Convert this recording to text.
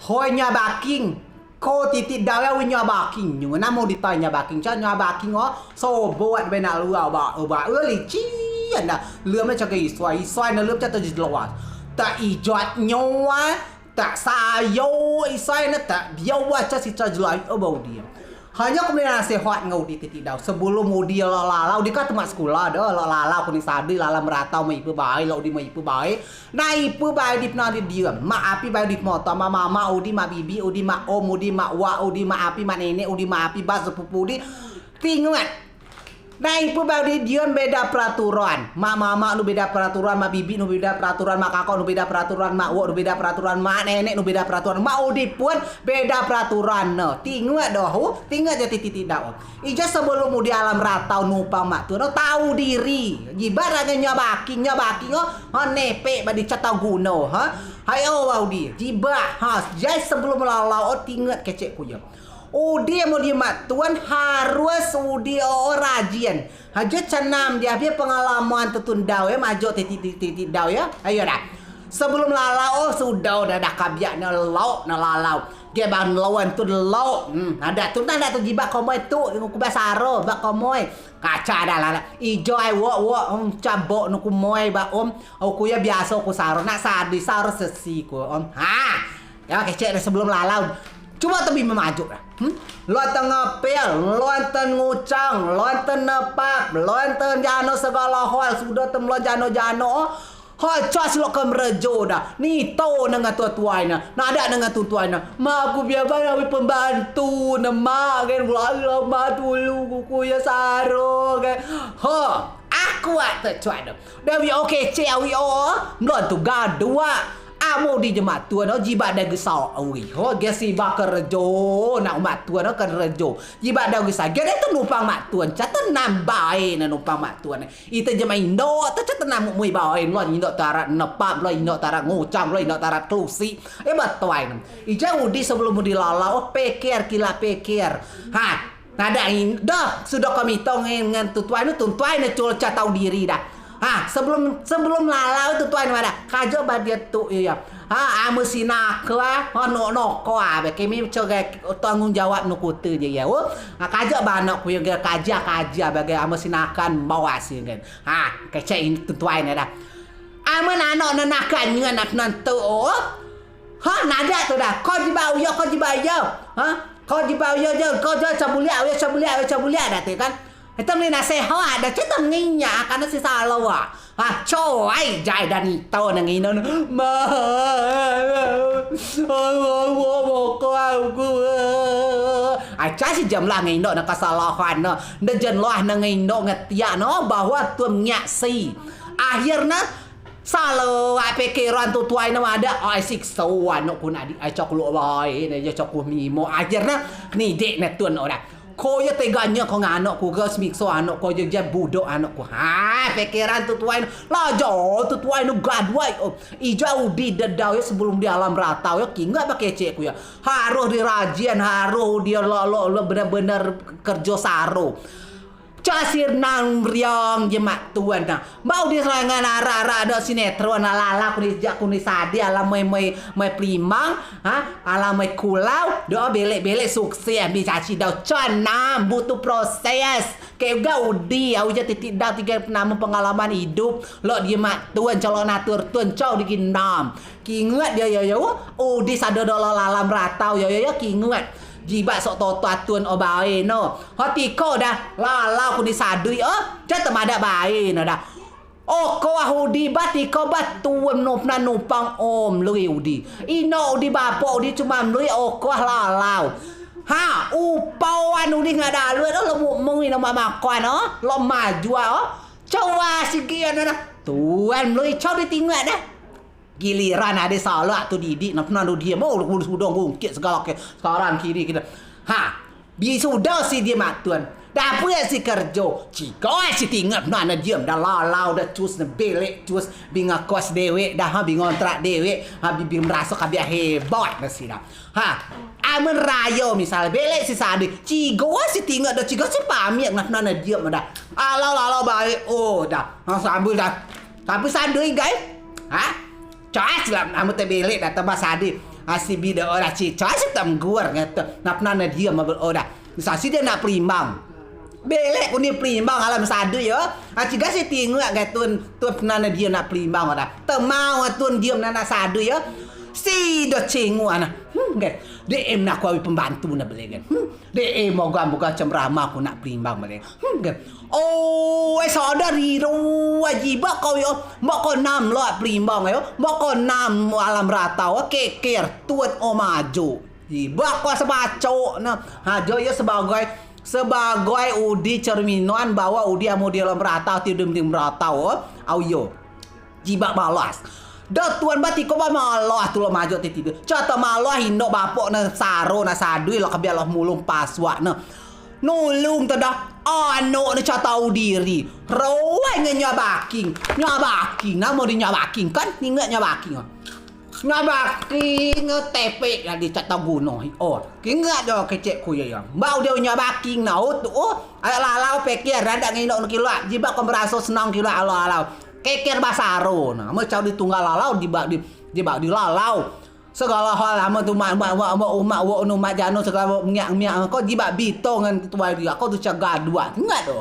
Hoi nya baking. Ko titik dah ya nya baking. Nyu na mau ditanya baking. Cha nya baking so buat bena lu ba li chi na. Lưỡi nó cho cái xoay nó lưỡi cho tôi dịch lọt. Ta i jot nyoa tak sayo xoay nó tak biau cho si cho jual bau dia. Hanya kemudian nasihat ngau di titik dah. Sebelum dia lalau di kat tempat sekolah dah lalau kuning sadi lala meratau mai ipu baik lau di mai ipu baik. Na ipu baik di pernah di dia. Mak api baik di motor mama udi mak bibi udi mak om udi mak wa udi mak api mak nenek udi mak api bas sepupu di. Tingat. Nah ipu baru dia beda peraturan. Mak mama nu beda peraturan, mak bibi nu beda peraturan, mak kakak nu beda peraturan, mak wo nu beda peraturan, mak nenek nu beda peraturan, mak udi pun beda peraturan. No, tinggal dah, tinggal jadi titik dah. Ija sebelum di alam ratau numpang mak tu, no tahu diri. Ibaratnya nyabaking, nepe badi catau guno, ha? Hayo wau di, jiba, jadi sebelum lalau tinggal kecek punya. Dia mau dia mak tuan harus dia rajin. Haja canam dia pengalaman tetundau ya maju titik dau ya. Ayo dah. Sebelum lalau sudah dah kabiak na lalau. Dia bang lawan tu lau. Ada tu jibak komoy tu ku basaro bak komoy. Kaca dah lah. Ijo ai wo cabok nu kumoy ba aku ya biasa aku saro nak saro sesi ku Ha. Ya kecek sebelum lalau. Cuma tapi memaju lah. Lontan ngepel, lontan ngucang, lontan nepak, lontan jano segala hal sudah temlo jano. Hoi cos lo kemrejo dah. Ni to dengan tua-tua ina. Nak ada dengan tua-tua ina. Ma aku biar banyak pembantu nama kan. Allah ma dulu kuku ya saro kan. Aku tak cuat dah. Dah wi okey cek awi mlon tu gadua. Amo di jemaat tuan jibat dah gesau awi. Gesi bakar rejo nak mak tuan kerjo. Jibat dah gesau. Gede tu numpang mak tuan. Cata nambai na numpang mak tuan. Ita jemaat Indo tu cata nam mui bawain lo Indo tarat nepap lo Indo tarat ngucam lo Indo tarat klusi. Batuai. Ija udi sebelum udi lalau pikir kila pikir. Nada dah sudah kami tong dengan tuan na cul tahu diri dah. Sebelum lalau tu tuan mana? Kajo badia tu ya. Mesti nak no ko kami coba tanggung jawab nu kutu je ya. Kajo banak ku ya kaja bagi mesti nakan bawa sih kan. Kecek tu tuan dah. Aman anak nakan dengan nak nantu. Nada tu dah. Kau dibau yo. Kau dibau yo kau cabulia dah tu kan. Itu ni nasihat dah cerita nginya karena si salah coy jai dan itu nangin ma aja si jam lah ngindo nak kesalahan na jenlah ngindo ngetia bahwa tu nyaksi akhirnya salah pikiran tu tuai nama ada siksawan nak kun adik cok lu bae ne cok mimo akhirnya ni dek ne tuan orang kau ya teganya kau nganak ku ke smikso anak kau je budok anak ku. Pikiran tu tuai lah jauh tu tuai nu gadwai. Ija udi dedau ya sebelum di alam ratau ya kinga pakai cek ku ya. Harus dirajian, harus dia lo benar-benar kerja saro. Casir nang riang jemak tuan dah. Mau di serangan ara ada sinetron ala kuni sadi ala mai primang, ala mai kulau, do belek sukses bi caci dau canam butuh proses. Kayak gaudi au je titik dah 36 pengalaman hidup. Lo jemak tuan calon atur tuan cau diginam. Kingat dia ya di sada dolar alam ratau ya kingat. Jibat sok tatuan obae no. Hati ko dah lalau ku disadui jata mada bae no dah. Ko ahudi bati ko batuan numpang om lui udi. Ino udi bapo udi cuma lui ko lalau. Upauan udi ngadalu lo mung ino mamakwan lo maju coba sigian dah. Tuan lui coba ditinggal dah. Giliran ada salah tu didik nak pernah dia mau sudah ngungkit segala ke sekarang kiri kita. Bi sudah si dia mak tuan. Dah apa si kerja. Cika si tinggal pernah diam dah lalau dah cus na belek cus binga kos dewek dah binga kontrak dewek bi merasa kabia hebat dah si dah. Amen rayo misal belek si sadi. Cika si tinggal dah cika si pamit nak pernah diam dah. Lalau baik dah. Sambil dah. Tapi sadui guys. Cas lah amu teh belek dah tambah sadi. Asibi dah orang cicak asyik tak mengguar kata. Nak pernah dia mabel orang. Sasi dia nak perimbang. Belek pun dia perimbang alam sadu ya. Ciga saya tengok kata tuan pernah dia nak perimbang orang. Temau tuan dia nak sadu ya. Si dah cengok anak. Kan. Dia nak kuawi pembantu nak beli kan. Dia moga-moga cemrama aku nak perimbang beli. Kan. Oh, saudari wajib kau yo. Mak kau nam lot perimbang yo. Mak kau nam alam ratau keker tuan o maju. Ibak kau sebacok nah. Hajo ya sebagai udi cerminan bahwa udi amo dia alam ratau ti dim ratau au yo. Jibak balas. Dah tuan bati ko ba malah tu lo maju ti tiba. Cata malah indok bapok na saro na sadui lo kabiar lo mulung paswa na. Nulung tada ano na cata udiri. Rawai nyabaking. Namo di nyabaking kan ingat nyabaking. Nyabaking tepe lah di cata gunung. Oh, ingat dah kecek ku ya. Bau dia nyabaking na tu. Oh, lalau pekir rada nginok kilo. Jibak ko merasa senang kilo alau. Keker basaro nah macam di tunggal lalau di lalau segala hal ama tu mak nu mak jano segala miak kau jibak bito ngan tuai dia kau tu cagak dua ingat tu